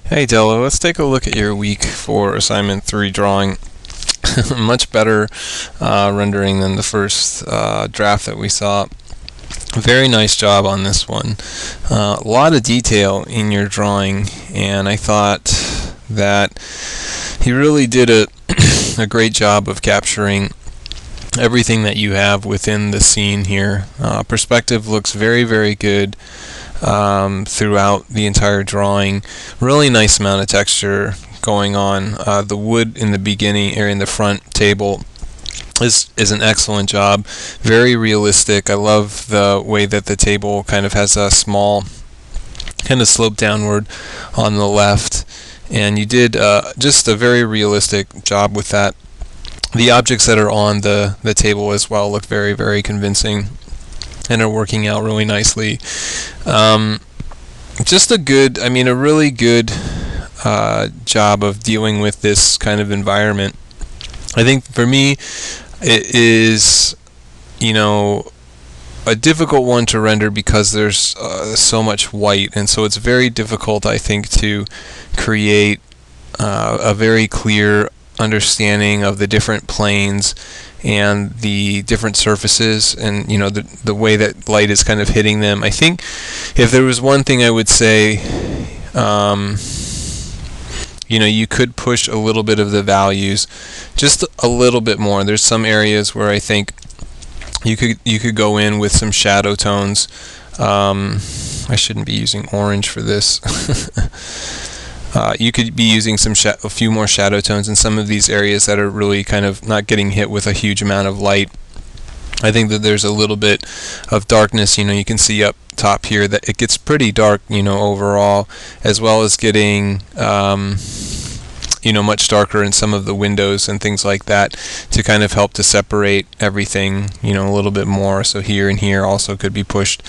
Hey Della, let's take a look at your week for assignment 3 drawing. Much better rendering than the first draft that we saw. Very nice job on this one. A lot of detail in your drawing, and I thought that he really did a great job of capturing everything that you have within the scene here. Perspective looks very, very good throughout the entire drawing. Really nice amount of texture going on. The wood in the beginning or in the front table is an excellent job. Very realistic. I love the way that the table kind of has a small kind of slope downward on the left, and you did just a very realistic job with that. The objects that are on the table as well look very, very convincing and are working out really nicely. Just a really good job of dealing with this kind of environment. I think for me, it is, a difficult one to render because there's so much white, and so it's very difficult, I think, to create a very clear understanding of the different planes and the different surfaces, and the way that light is kind of hitting them. I think if there was one thing I would say, you could push a little bit of the values just a little bit more. There's some areas where I think you could go in with some shadow tones. I shouldn't be using orange for this. You could be using a few more shadow tones in some of these areas that are really kind of not getting hit with a huge amount of light. I think that there's a little bit of darkness. You can see up top here that it gets pretty dark, overall, as well as getting much darker in some of the windows and things like that, to kind of help to separate everything a little bit more. So here and here also could be pushed,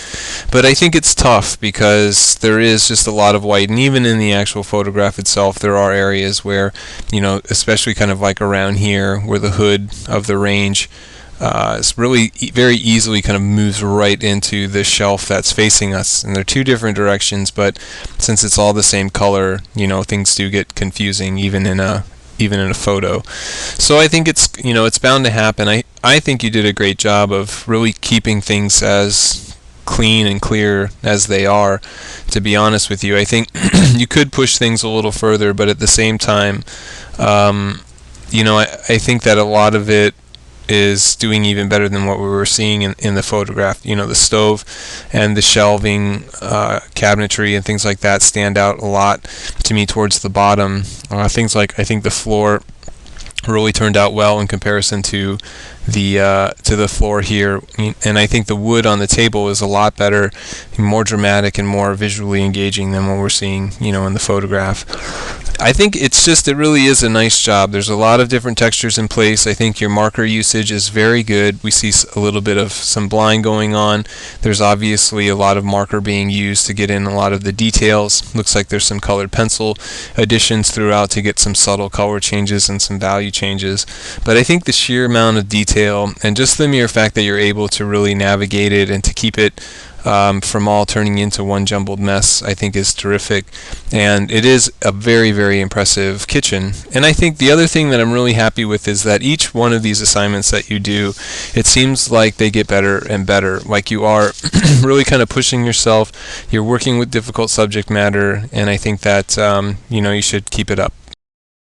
but I think it's tough because there is just a lot of white, and even in the actual photograph itself there are areas where especially kind of like around here where the hood of the range it's really very easily kind of moves right into the shelf that's facing us, and they're two different directions, but since it's all the same color, things do get confusing even in a photo. So I think it's bound to happen. I think you did a great job of really keeping things as clean and clear as they are, to be honest with you. I think you could push things a little further, but at the same time, I think that a lot of it is doing even better than what we were seeing in the photograph. The stove and the shelving, cabinetry and things like that stand out a lot to me towards the bottom. Things like, I think the floor really turned out well in comparison to the floor here, and I think the wood on the table is a lot better, more dramatic and more visually engaging than what we're seeing in the photograph. I think it really is a nice job. There's a lot of different textures in place. I think your marker usage is very good. We see a little bit of some blind going on. There's obviously a lot of marker being used to get in a lot of the details. Looks like there's some colored pencil additions throughout to get some subtle color changes and some value changes. But I think the sheer amount of detail and just the mere fact that you're able to really navigate it and to keep it from all turning into one jumbled mess, I think is terrific. And it is a very, very impressive kitchen. And I think the other thing that I'm really happy with is that each one of these assignments that you do, it seems like they get better and better. Like you are really kind of pushing yourself. You're working with difficult subject matter, and I think that you should keep it up.